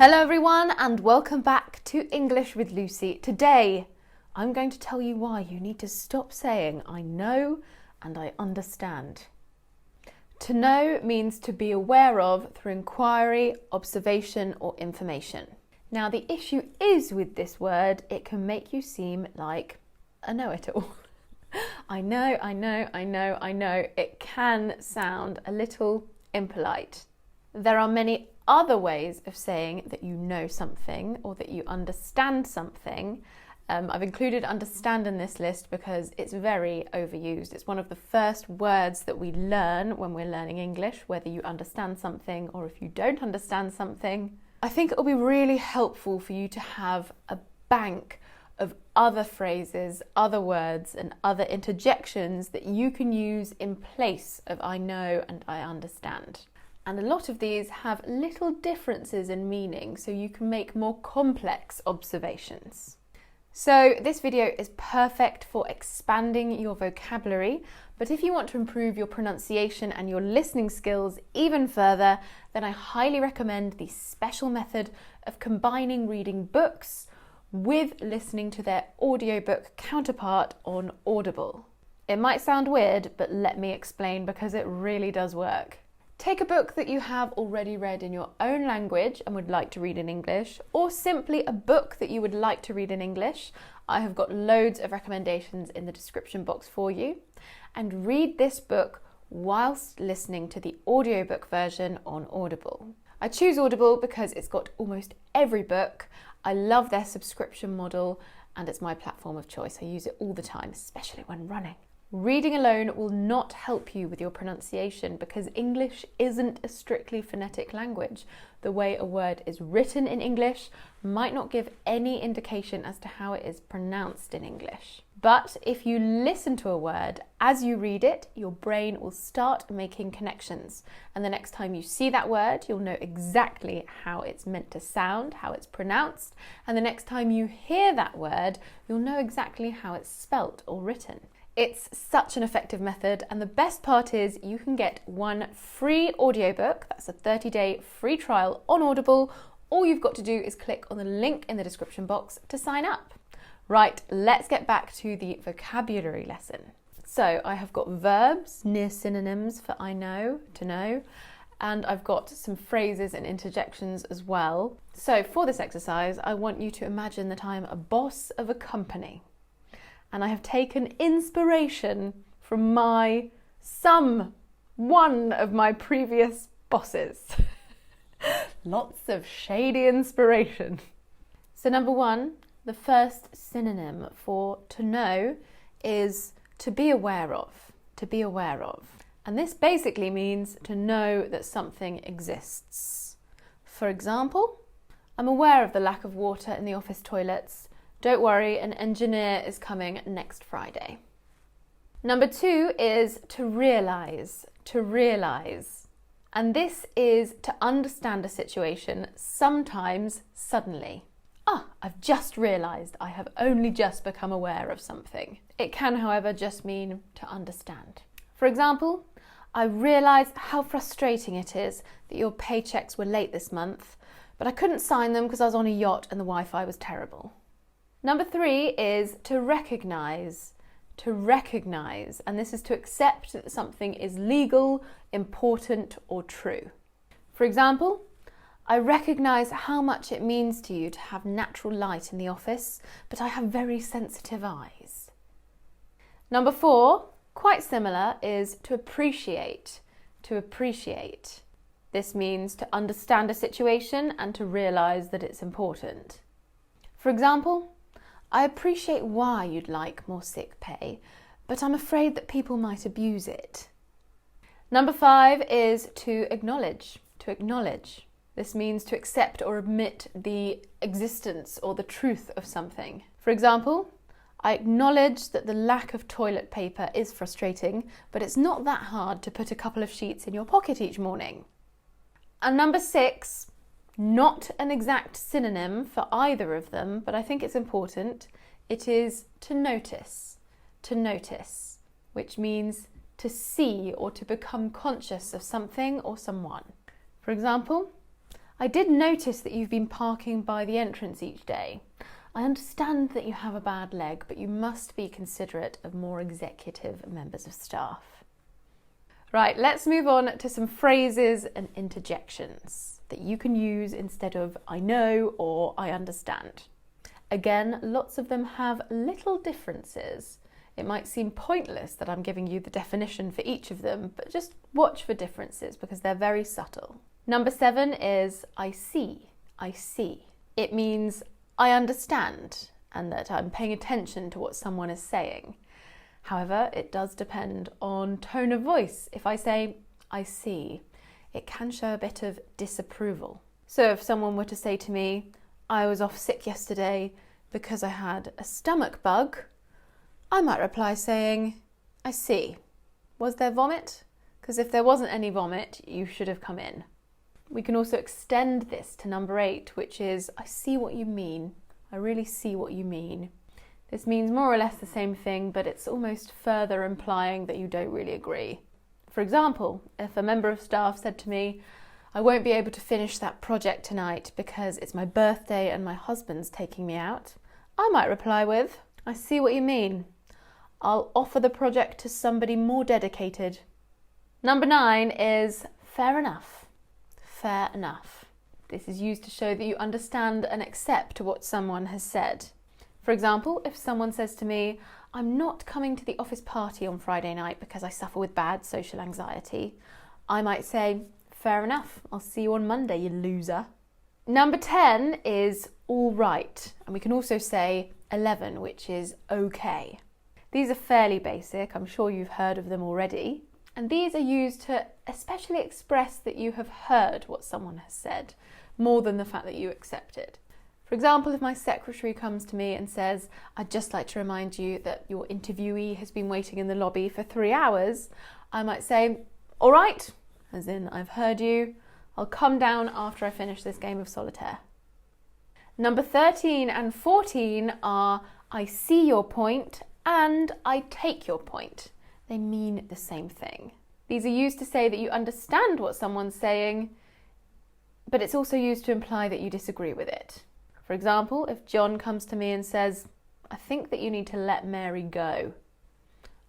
Hello everyone and welcome back to English with Lucy. Today I'm going to tell you why you need to stop saying I know and I understand. To know means to be aware of through inquiry, observation or information. Now the issue is with this word, it can make you seem like a know-it-all. I know. It can sound a little impolite. There are many other ways of saying that you know something or that you understand something. I've included understand in this list because it's very overused. It's one of the first words that we learn when we're learning English, whether you understand something or if you don't understand something. I think it'll be really helpful for you to have a bank of other phrases, other words and other interjections that you can use in place of I know and I understand. And a lot of these have little differences in meaning, so you can make more complex observations. So this video is perfect for expanding your vocabulary, but if you want to improve your pronunciation and your listening skills even further, then I highly recommend the special method of combining reading books with listening to their audiobook counterpart on Audible. It might sound weird, but let me explain because it really does work. Take a book that you have already read in your own language and would like to read in English, or simply a book that you would like to read in English. I have got loads of recommendations in the description box for you. And read this book whilst listening to the audiobook version on Audible. I choose Audible because it's got almost every book. I love their subscription model and it's my platform of choice. I use it all the time, especially when running. Reading alone will not help you with your pronunciation because English isn't a strictly phonetic language. The way a word is written in English might not give any indication as to how it is pronounced in English. But if you listen to a word as you read it, your brain will start making connections. And the next time you see that word, you'll know exactly how it's meant to sound, how it's pronounced. And the next time you hear that word, you'll know exactly how it's spelt or written. It's such an effective method, and the best part is you can get one free audiobook, that's a 30-day free trial on Audible. All you've got to do is click on the link in the description box to sign up. Right, let's get back to the vocabulary lesson. So I have got verbs, near synonyms for I know, to know, and I've got some phrases and interjections as well. So for this exercise, I want you to imagine that I'm a boss of a company. And I have taken inspiration from one of my previous bosses. Lots of shady inspiration. So number one, the first synonym for to know is to be aware of, to be aware of. And this basically means to know that something exists. For example, I'm aware of the lack of water in the office toilets. Don't worry, an engineer is coming next Friday. Number two is to realise, to realise. And this is to understand a situation, sometimes suddenly. I've just realised I have only just become aware of something. It can, however, just mean to understand. For example, I realised how frustrating it is that your paychecks were late this month, but I couldn't sign them because I was on a yacht and the Wi-Fi was terrible. Number three is to recognise, and this is to accept that something is legal, important or true. For example, I recognise how much it means to you to have natural light in the office, but I have very sensitive eyes. Number four, quite similar, is to appreciate, to appreciate. This means to understand a situation and to realise that it's important. For example, I appreciate why you'd like more sick pay, but I'm afraid that people might abuse it. Number five is to acknowledge, to acknowledge. This means to accept or admit the existence or the truth of something. For example, I acknowledge that the lack of toilet paper is frustrating, but it's not that hard to put a couple of sheets in your pocket each morning. And number six, not an exact synonym for either of them, but I think it's important. It is to notice, which means to see or to become conscious of something or someone. For example, I did notice that you've been parking by the entrance each day. I understand that you have a bad leg, but you must be considerate of more executive members of staff. Right, let's move on to some phrases and interjections that you can use instead of I know or I understand. Again, lots of them have little differences. It might seem pointless that I'm giving you the definition for each of them, but just watch for differences because they're very subtle. Number 7 is I see, I see. It means I understand and that I'm paying attention to what someone is saying. However, it does depend on tone of voice. If I say I see, it can show a bit of disapproval. So if someone were to say to me, I was off sick yesterday because I had a stomach bug, I might reply saying, I see. Was there vomit? Because if there wasn't any vomit, you should have come in. We can also extend this to number 8, which is, I see what you mean. I really see what you mean. This means more or less the same thing, but it's almost further implying that you don't really agree. For example, if a member of staff said to me, I won't be able to finish that project tonight because it's my birthday and my husband's taking me out, I might reply with, I see what you mean. I'll offer the project to somebody more dedicated. Number 9 is fair enough. Fair enough. This is used to show that you understand and accept what someone has said. For example, if someone says to me, I'm not coming to the office party on Friday night because I suffer with bad social anxiety, I might say, fair enough, I'll see you on Monday, you loser. Number 10 is all right, and we can also say 11, which is okay. These are fairly basic, I'm sure you've heard of them already. And these are used to especially express that you have heard what someone has said, more than the fact that you accept it. For example, if my secretary comes to me and says, I'd just like to remind you that your interviewee has been waiting in the lobby for 3 hours, I might say, all right, as in I've heard you, I'll come down after I finish this game of solitaire. Number 13 and 14 are I see your point and I take your point. They mean the same thing. These are used to say that you understand what someone's saying, but it's also used to imply that you disagree with it. For example, if John comes to me and says, I think that you need to let Mary go,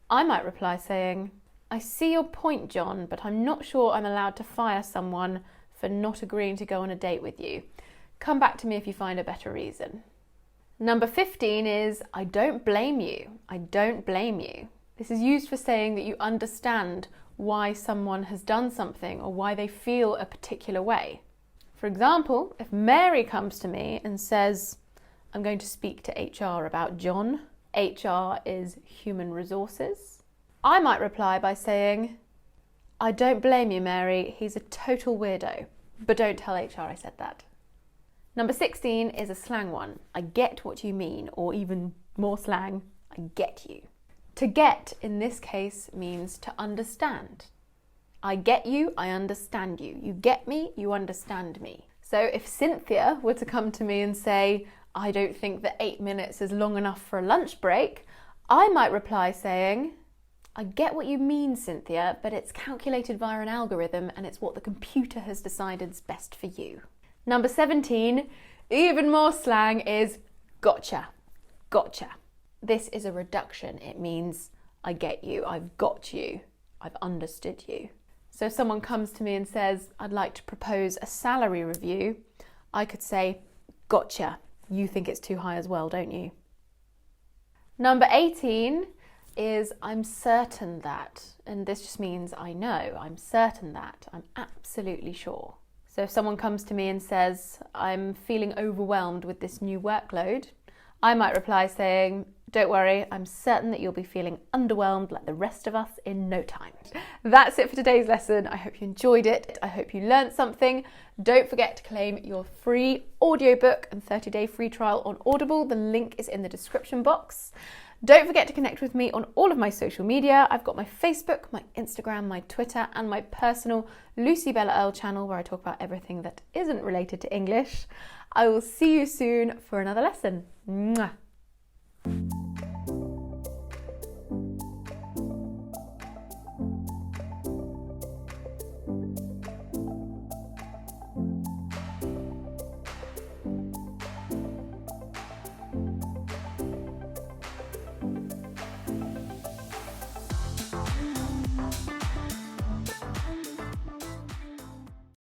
I might reply saying, I see your point, John, but I'm not sure I'm allowed to fire someone for not agreeing to go on a date with you. Come back to me if you find a better reason. Number 15 is, I don't blame you. I don't blame you. This is used for saying that you understand why someone has done something or why they feel a particular way. For example, if Mary comes to me and says, I'm going to speak to HR about John, HR is human resources, I might reply by saying, I don't blame you, Mary, he's a total weirdo, but don't tell HR I said that. Number 16 is a slang one. I get what you mean, or even more slang, I get you. To get, in this case, means to understand. I get you, I understand you. You get me, you understand me. So if Cynthia were to come to me and say, I don't think that 8 minutes is long enough for a lunch break, I might reply saying, I get what you mean, Cynthia, but it's calculated via an algorithm and it's what the computer has decided is best for you. Number 17, even more slang, is gotcha. Gotcha. This is a reduction. It means I get you, I've got you, I've understood you. So if someone comes to me and says, I'd like to propose a salary review, I could say, gotcha, you think it's too high as well, don't you? Number 18 is I'm certain that, and this just means I know, I'm certain that, I'm absolutely sure. So if someone comes to me and says, I'm feeling overwhelmed with this new workload, I might reply saying, don't worry, I'm certain that you'll be feeling underwhelmed like the rest of us in no time. That's it for today's lesson. I hope you enjoyed it. I hope you learned something. Don't forget to claim your free audiobook and 30-day free trial on Audible. The link is in the description box. Don't forget to connect with me on all of my social media. I've got my Facebook, my Instagram, my Twitter, and my personal Lucy Bella Earl channel where I talk about everything that isn't related to English. I will see you soon for another lesson. Mwah.